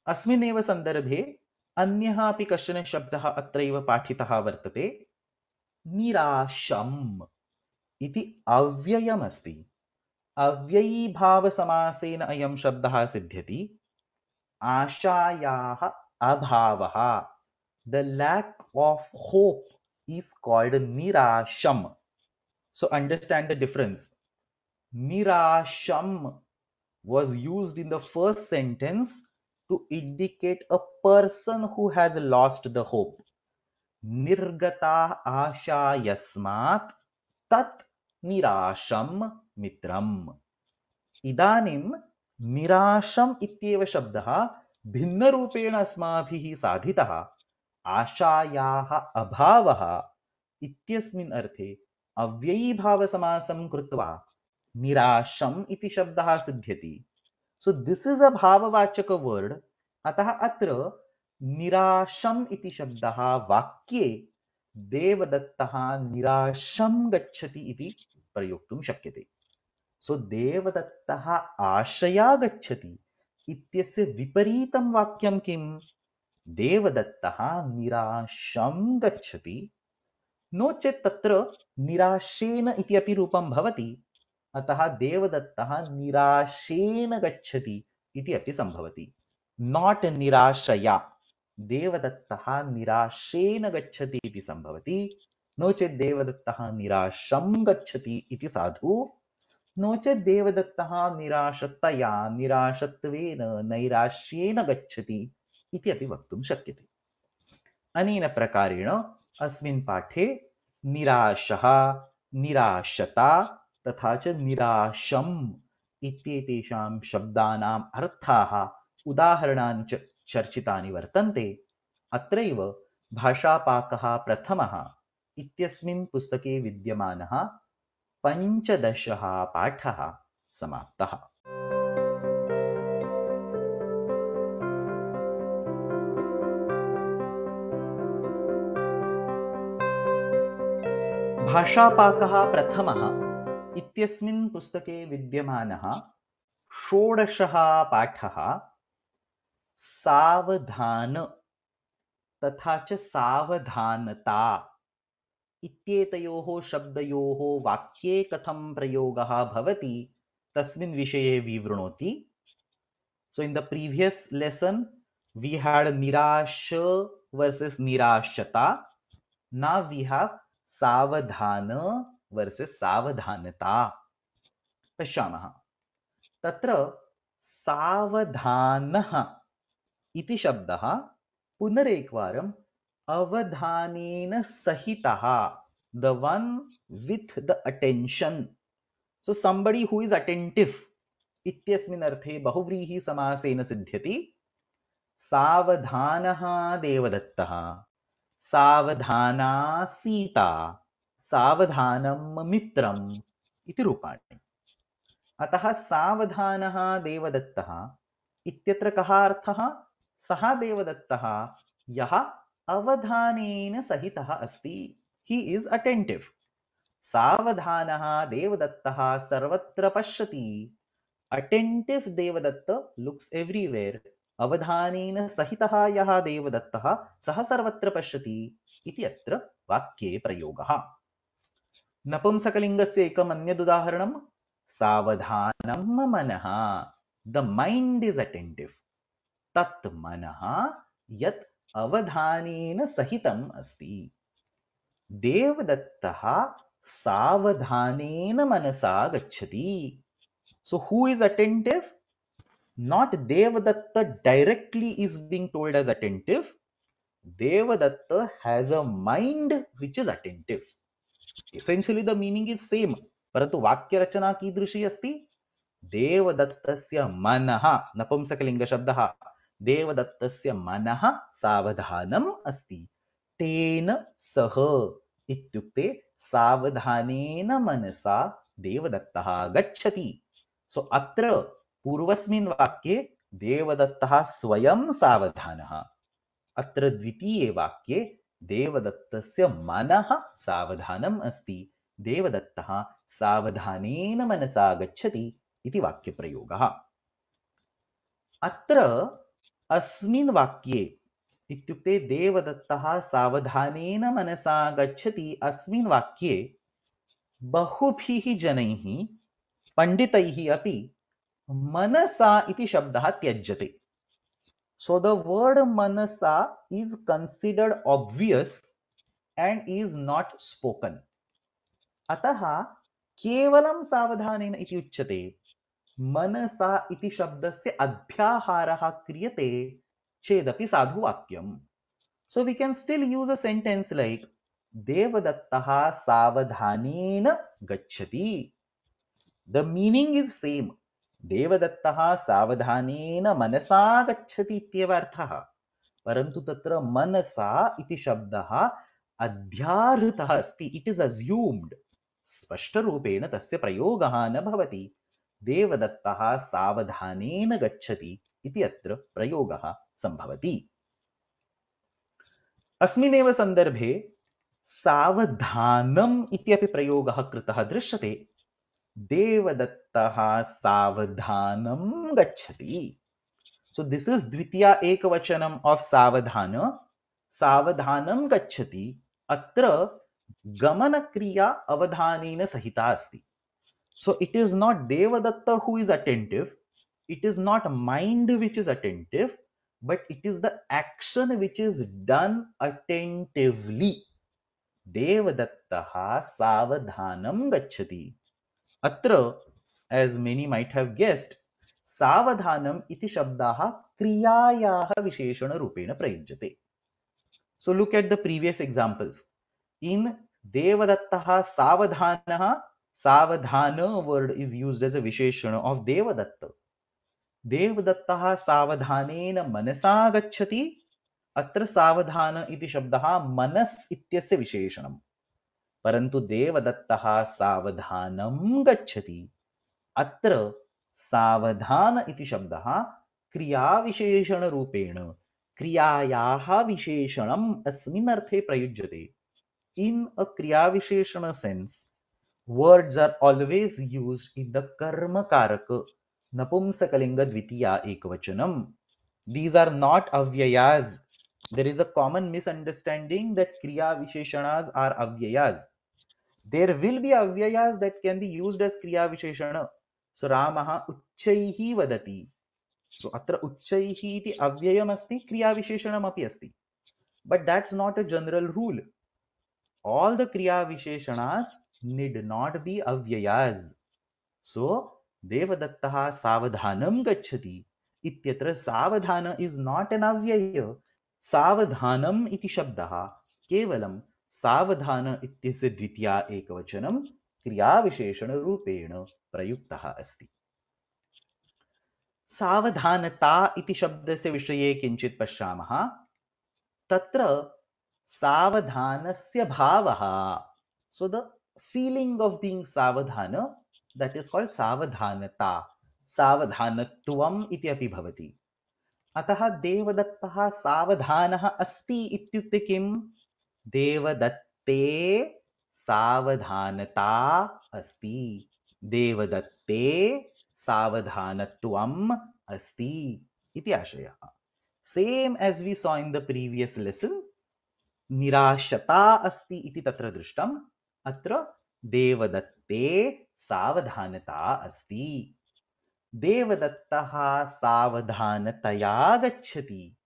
अस्मिन्नेव सन्दर्भे अन्यः अपि कश्चन शब्दः अत्रैव पाठितः वर्तते। निराशम् इति अव्ययमस्ति। अव्ययीभावसमासेन अयं शब्दः सिद्ध्यति। आशायाः अभावः, the lack of hope is called nirasham. So understand the difference. Nirasham was used in the first sentence to indicate a person who has lost the hope. Nirgata asha yasmat tat nirasham mitram. इदानीं निराशम् इत्येव शब्दः भिन्नरूपेण अस्माभिः साधितः आशायाः अभावः इत्यस्मिन् अर्थे अव्ययीभावसमासं कृत्वा निराशम् इति शब्दः सिद्ध्यति. So this is a bhavavachak word. अतः अत्र निराशम् इति शब्दः वाक्ये देवदत्तः निराशं गच्छति इति प्रयोक्तुं शक्यते. सो देवदत्तः आशया गच्छति इत्यस्य विपरीतं वाक्यं किम्? देवदत्तः निराशं गच्छति. नो चेत् तत्र निराशेन इति अपि रूपं भवति. अतः देवदत्तः निराशेन गच्छति इति अपि सम्भवति. नाट् निराशया. देवदत्तः निराशेन गच्छति इति सम्भवति. नो चेत् देवदत्तः निराशं गच्छति इति साधु. नो चेत् देवदत्तः निराशतया निराशत्वेन नैराश्येन गच्छति इति अपि वक्तुं शक्यते. अनेन प्रकारेण अस्मिन् पाठे निराशः, निराशता तथा च निराशम् इत्येतेषां शब्दानाम् अर्थाः उदाहरणानि च चर्चितानि वर्तन्ते. अत्रैव भाषापाकः प्रथमः इत्यस्मिन् पुस्तके विद्यमानः 15 पाठः समाप्तः. भाषापाकः प्रथमः इत्यस्मिन् पुस्तके विद्यमानः 16 पाठः सावधान तथा च सावधानता इत्येतयोः शब्दयोः वाक्ये कथं प्रयोगः भवति तस्मिन् विषये विवृणोति. So in the previous lesson we had nirasha versus nirashata. Now we have savadhana versus savadhanata. पश्यामः. तत्र सावधानः इति शब्दः पुनरेकवारम् अवधानेन सहितः, the one with the attention. So somebody who is attentive इत्यस्मिन् अर्थे बहुव्रीहि समासेन सिद्ध्यति. सावधानः देवदत्तः, सावधाना सीता, सावधानं मित्रम् इति रूपाणि. अतः सावधानः देवदत्तः इत्यत्र कः अर्थः? सः देवदत्तः यः अवधानेन सहितः अस्ति. He is attentive. सावधानः देवदत्तः सर्वत्र पश्यति. Attentive Devadatta looks everywhere. अवधानेन सहितः यः देवदत्तः सः सर्वत्र पश्यति इति अत्र वाक्ये प्रयोगः. नपुंसकलिङ्गस्य एकम् अन्यदुदाहरणं सावधानं मनः. The mind is attentive. तत् मनः यत् अवधानेन सहितम् अस्ति. देवदत्तः सावधानेन मनसा गच्छति. So who is attentive? Not Devadatta directly is being told as attentive. Devadatta has a mind which is attentive. Essentially the meaning is same. परन्तु वाक्यरचना कीदृशी अस्ति? देवदत्तस्य मनः, नपुंसकलिङ्गशब्दः, देवदत्तस्य मनः सावधानम् अस्ति. तेन सह इत्युक्ते सावधानेन मनसा देवदत्तः गच्छति. सो अत्र पूर्वस्मिन् वाक्ये देवदत्तः स्वयं सावधानः. अत्र द्वितीये वाक्ये देवदत्तस्य मनः सावधानम् अस्ति. देवदत्तः सावधानेन मनसा गच्छति इति वाक्यप्रयोगः. अत्र अस्मिन् वाक्ये इत्युक्ते देवदत्तः सावधानेन मनसा गच्छति अस्मिन् वाक्ये बहुभिः जनैः पंडितैः अपि मनसा इति शब्दः त्यज्यते. So the word manasa is considered obvious and is not spoken. अतः केवलं सावधानेन इति उच्यते। मनसा इति शब्दस्य अध्याहारः क्रियते चेदपि साधुवाक्यम्। So we can still use a sentence like Devadattaha savadhanena gacchati. The meaning is same. Devadattaha savadhanena manasa gacchati ityeva arthah. Parantu tatra manasa iti shabdah adhyartah asti. It is assumed. स्पष्टरूपेण तस्य प्रयोगः न भवति। देवदत्तः सावधानेन गच्छति इति अत्र प्रयोगः सम्भवति। अस्मिन्नेव सन्दर्भे सावधानम् इत्यपि प्रयोगः कृतः दृश्यते। देवदत्तः सावधानं गच्छति। So this is द्वितीया एकवचनम् of सावधान। सावधानं गच्छति। अत्र गमनक्रिया अवधानेन सहिता अस्ति। So it is not Devadatta who is attentive, it is not mind which is attentive, but it is the action which is done attentively. Devadattaha savadhanam gacchati. Atra, as many might have guessed, savadhanam iti shabdaha kriyayaha visheshana rupena prayujyate. So look at the previous examples. In Devadattaha savadhanaha, savadhana word is used as a visheshana of Devadatta. Devadattaha savadhanena manasa gacchati. अत्र सावधान इति शब्दः मनस् इत्यस्य विशेषणम्। परन्तु देवदत्तः सावधानं गच्छति। अत्र सावधान इति शब्दः क्रियाविशेषणरूपेण क्रियायाः विशेषणम् अस्मिन् अर्थे प्रयुज्यते। In a kriya-visheshana sense, words are always used in the karma karaka napumsakalinga dvitiya ekavachanam. These are not avyayas. There is a common misunderstanding that kriya visheshanas are avyayas. There will be avyayas that can be used as kriya visheshana. So Ramaha uchchaihi vadati. So atra uchchaihi iti avyayam asti, kriya visheshanam api asti. But that's not a general rule. All the kriya visheshanas need not be avyayas. So Devadattaha savadhanam gacchati. Ityatra savadhana is not an avyaya. सावधानम इति शब्दः केवलं सावधान इत्यस्य द्वितीया एकवचनं क्रियाविशेषण रूपेण प्रयुक्तः अस्ति। सावधानता इति शब्दस्य विषये किञ्चित् पश्यामः। तत्र सावधानस्य भावः, so the feeling of being सावधान, that is called सावधानता, सावधानत्वम् इति अपि भवति। अतः देवदत्तः सावधानः अस्ति इत्युक्ते किम्? देवदत्ते सावधानता अस्ति, देवदत्ते सावधानत्वम् अस्ति इति आशयः। Same as we saw in the previous lesson, निराशता अस्ति इति तत्र दृष्टम्, अत्र देवदत्ते सावधानता अस्ति। देवदत्तः सावधानतया गच्छति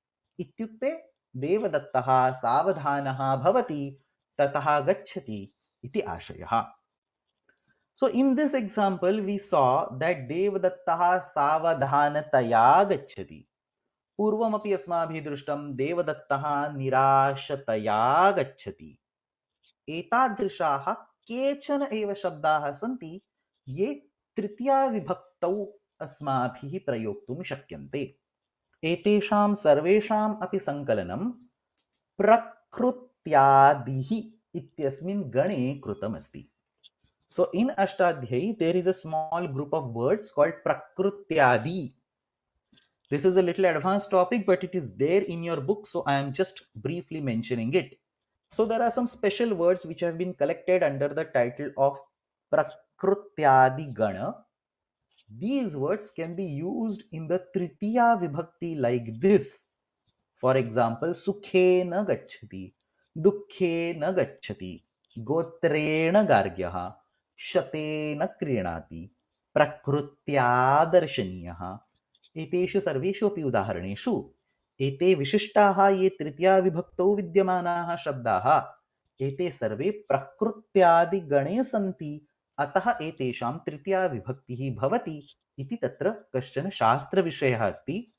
इत्युक्ते देवदत्तः सावधानः भवति ततः गच्छति इति आशयः। So in this example we saw that देवदत्तः सावधानतया गच्छति। पूर्वमपि अस्माभिः दृष्टं देवदत्तः निराशतया गच्छति। एतादृशाः केचन एव शब्दाः सन्ति ये तृतीया विभक्तौ अस्माभिः प्रयोक्तुं शक्यन्ते। एतेषां सर्वेषाम् अपि संकलनं प्रकृत्यादिः इत्यस्मिन् गणे कृतमस्ति। So in Ashtadhyayi there is a small group of words called prakrutyadi. This is a little advanced topic, but it is there in your book, so I am just briefly mentioning it. So there are some special words which have been collected under the title of prakrutyadi gana. These words can be used in the tritiya vibhakti like this. For example, sukhena gacchati, dukkhena gacchati, gotrena gargyaha, shatena krinati, prakrutya darshaniyah. एतेषु सर्वेषु अपि उदाहरणेषु एते विशिष्टाः ये तृतीया विभक्तौ विद्यमानाः शब्दाः एते सर्वे प्रकृत्यादिगणे सन्ति अतः एतेषां तृतीया विभक्तिः भवति इति तत्र कश्चन शास्त्रविषयः अस्ति.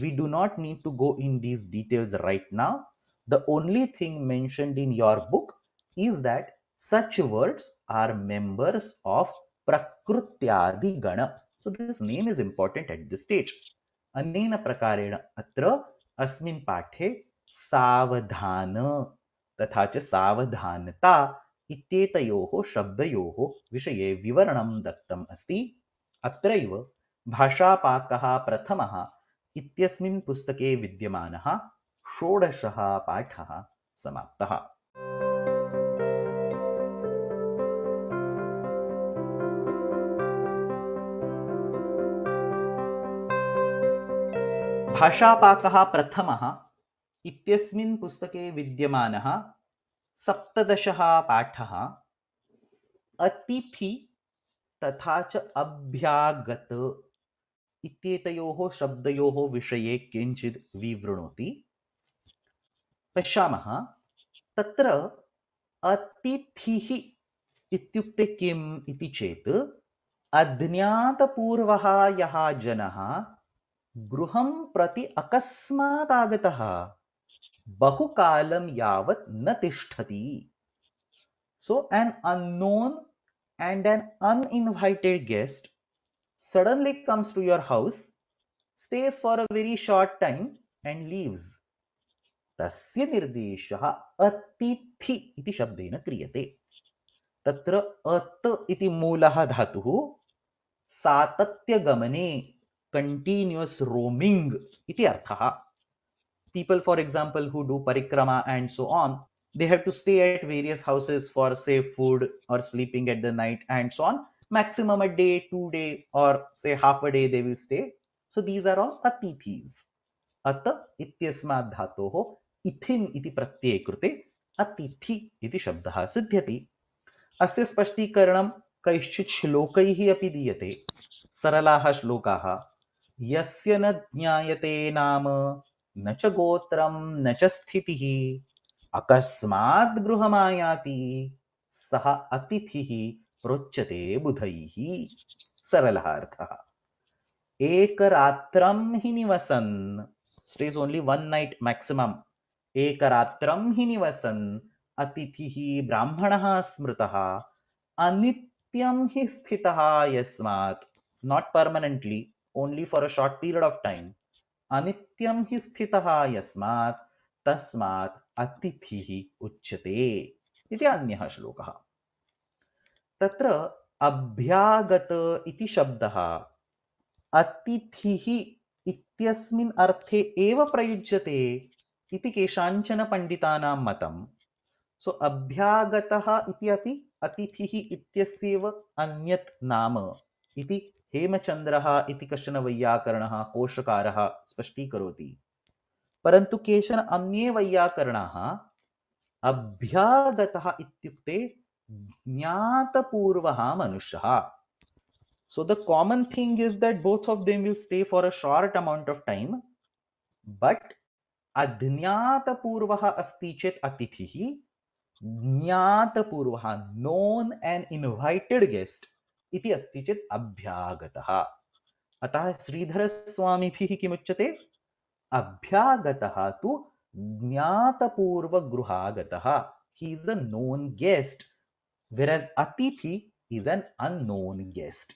We do not need to go in these details right now. The only thing mentioned in your book is that such words are members of Prakrutyadi Gana. So this name is important at this stage. अनेन प्रकारेण अत्र अस्मिन् पाठे सावधान तथा च सावधानता इत्येतयोः शब्दयोः विषये विवरणं दत्तम् अस्ति. अत्रैव भाषापाकः प्रथमः इत्यस्मिन् पुस्तके विद्यमानः षोडशः पाठः समाप्तः. भाषापाकः प्रथमः इत्यस्मिन् पुस्तके विद्यमानः सप्तदशः पाठः अतिथि तथा च अभ्यागत इत्येतयोः शब्दयोः विषये किञ्चित् विवृणोति. पश्यामः. तत्र अतिथिः इत्युक्ते किम् इति चेत् अज्ञातपूर्वः यः जनः गृहं प्रति अकस्मात् आगतः बहुकालं यावत् न तिष्ठति. So an unknown and an uninvited guest suddenly comes to your house, stays for a very short time and leaves. तस्य निर्देशः अतिथि इति शब्देन क्रियते. तत्र अत इति मूलः धातुः सातत्यगमने continuous roaming iti arthaha. People, for example, who do parikrama and so on, they have to stay at various houses for say food or sleeping at the night and so on. Maximum a day, 2 days, or say half a day they will stay. So these are all atithis. At ityasmad dhatoho ithin iti pratyये कृते अतिथि इति शब्दः सिद्ध्यति. अस्य स्पष्टीकरणं कैश्चित् श्लोकैः अपि दीयते. सरलाः श्लोकाः. यस्य न ज्ञायते नाम न च गोत्रं न च स्थितिः अकस्मात् गृहमायाति सः अतिथिः प्रोच्यते बुधैः. सरलः अर्थः. एकरात्रं हि निवसन्, stays only one night maximum. एकरात्रं हि निवसन् अतिथिः ब्राह्मणः स्मृतः अनित्यं हि स्थितः यस्मात्, not permanently, only for a short period of time. अनित्यं हि स्थितः यस्मात् तस्मात् अतिथिः उच्यते इति अन्यः श्लोकः. तत्र अभ्यागत इति शब्दः अतिथिः इत्यस्मिन् अर्थे एव प्रयुज्यते इति केषाञ्चन पण्डितानां मतं. सो अभ्यागतः इति अपि अतिथिः इत्यस्यैव अन्यत् नाम इति हेमचन्द्रः इति कश्चन वैयाकरणः कोशकारः स्पष्टीकरोति. परन्तु केचन अन्ये वैयाकरणाः अभ्यागतः इत्युक्ते ज्ञातपूर्वः मनुष्यः. So the common thing is that both of them will stay for a short amount of time, but अज्ञातपूर्वः अस्ति चेत् अतिथिः, ज्ञातपूर्वः known and invited guest इति अस्ति चेत् अभ्यागतः. अतः श्रीधरस्वामिभिः किमुच्यते? अभ्यागतः तु ज्ञातपूर्वगृहागतः. He is a known guest, whereas atithi is an unknown guest.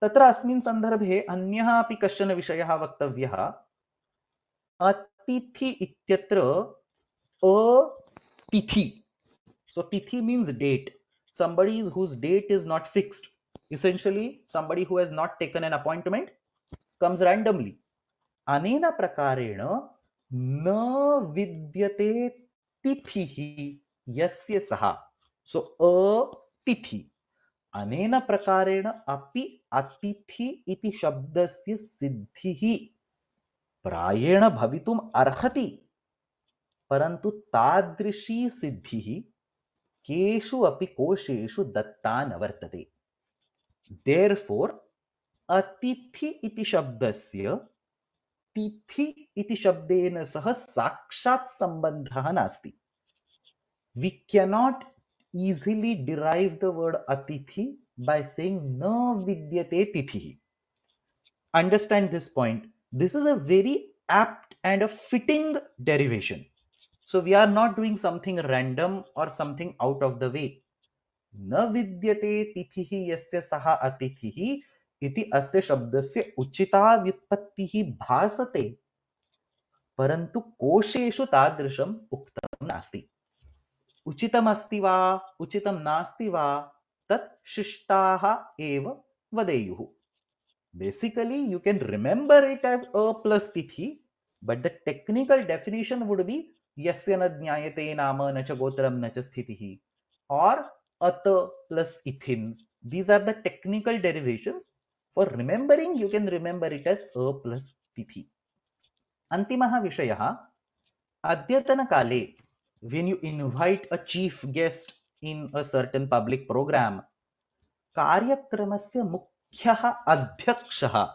तत्र अस्मिन् सन्दर्भे अन्यः अपि कश्चन विषयः वक्तव्यः. अतिथि इत्यत्र अतिथि. So tithi means date. Somebody whose date is not fixed. Essentially, somebody who has not taken an appointment comes randomly. अनेन प्रकारेण न विद्यते तिथिः यस्य सः. So अतिथि. अनेन प्रकारेण अपि अतिथि इति शब्दस्य सिद्धिः प्रायेण भवितुम् अर्हति, परन्तु तादृशी सिद्धिः केषु अपि कोशेषु दत्ता न वर्तते. Therefore, अतिथि इति शब्दस्य तिथि इति शब्देन सह साक्षात् सम्बन्धः नास्ति. We cannot easily derive the word atithi by saying na vidyate tithi. Understand this point. This is a very apt and a fitting derivation. So we are not doing something random or something out of the way. न विद्यते तिथिः यस्य सः अतिथिः इति अस्य शब्दस्य उचिता व्युत्पत्तिः भासते, परन्तु कोशेषु तादृशम् उक्तं नास्ति. उचितमस्ति वा उचितं नास्ति वा तत् शिष्टाः एव वदेयुः. Basically, you can remember it as a plus tithi, but the technical definition would be yasya na jnayate nama na cha gotram na cha sthitihi, or at plus ithin. These are the technical derivations. For remembering, you can remember it as a plus tithi. Antimah vishayah, adyatana kale, when you invite a chief guest in a certain public program, karyakramasya मुख्यः अध्यक्षः.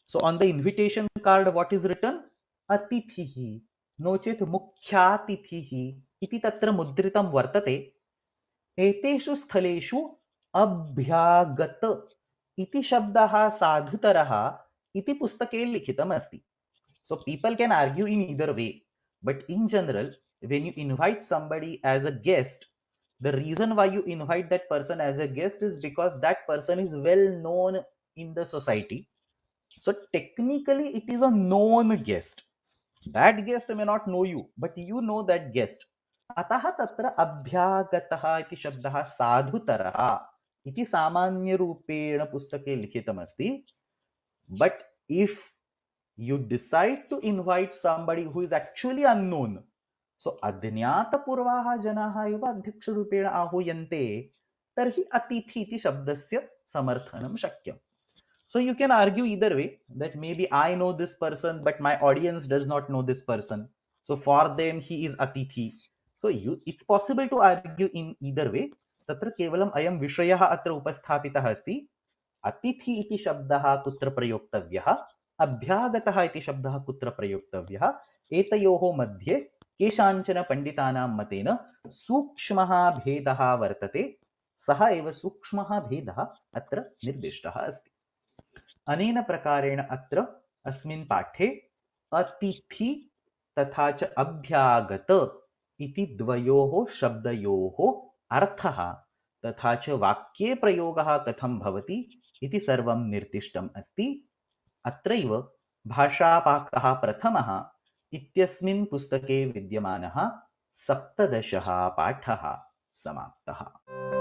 So on the invitation card, what is written? Atithihi. No chet mukhyatithihi iti tatra mudritam vartate. एतेषु स्थलेषु अभ्यागत इति शब्दः साधुतरः इति पुस्तके लिखितम् अस्ति. So people can argue in either way, but in general, when you invite somebody as a guest, the reason why you invite that person as a guest is because that person is well known in the society. So technically it is a known guest. That guest may not know you, but you know that guest. अतः तत्र अभ्यागतः इति शब्दः साधुतरः इति सामान्यरूपेण पुस्तके लिखितमस्ति. But if you decide to invite somebody who is actually unknown, so अज्ञातपूर्वाः जनाः एव अध्यक्षरूपेण आहूयन्ते, तर्हि अतिथि इति शब्दस्य समर्थनं शक्यम्. So you can argue either way, that maybe I know this person, but my audience does not know this person. So for them, he is atithi. So it's possible to argue in either way. तत्र केवलम् अयं विषयः अत्र उपस्थापितः अस्ति. अतिथि इति शब्दः कुत्र प्रयोक्तव्यः, अभ्यागतः इति शब्दः कुत्र प्रयोक्तव्यः, एतयोः मध्ये केषाञ्चन पण्डितानां मतेन सूक्ष्मः भेदः वर्तते. सः एव सूक्ष्मः भेदः अत्र निर्दिष्टः अस्ति. अनेन प्रकारेण अत्र अस्मिन् पाठे अतिथि तथा च अभ्यागत इति द्वयोः शब्दयोः अर्थः तथा च वाक्ये प्रयोगः कथं भवति इति सर्वं निर्दिष्टम् अस्ति. अत्रैव भाषापाकः प्रथमः इत्यस्मिन् पुस्तके विद्यमानः 17 पाठः समाप्तः.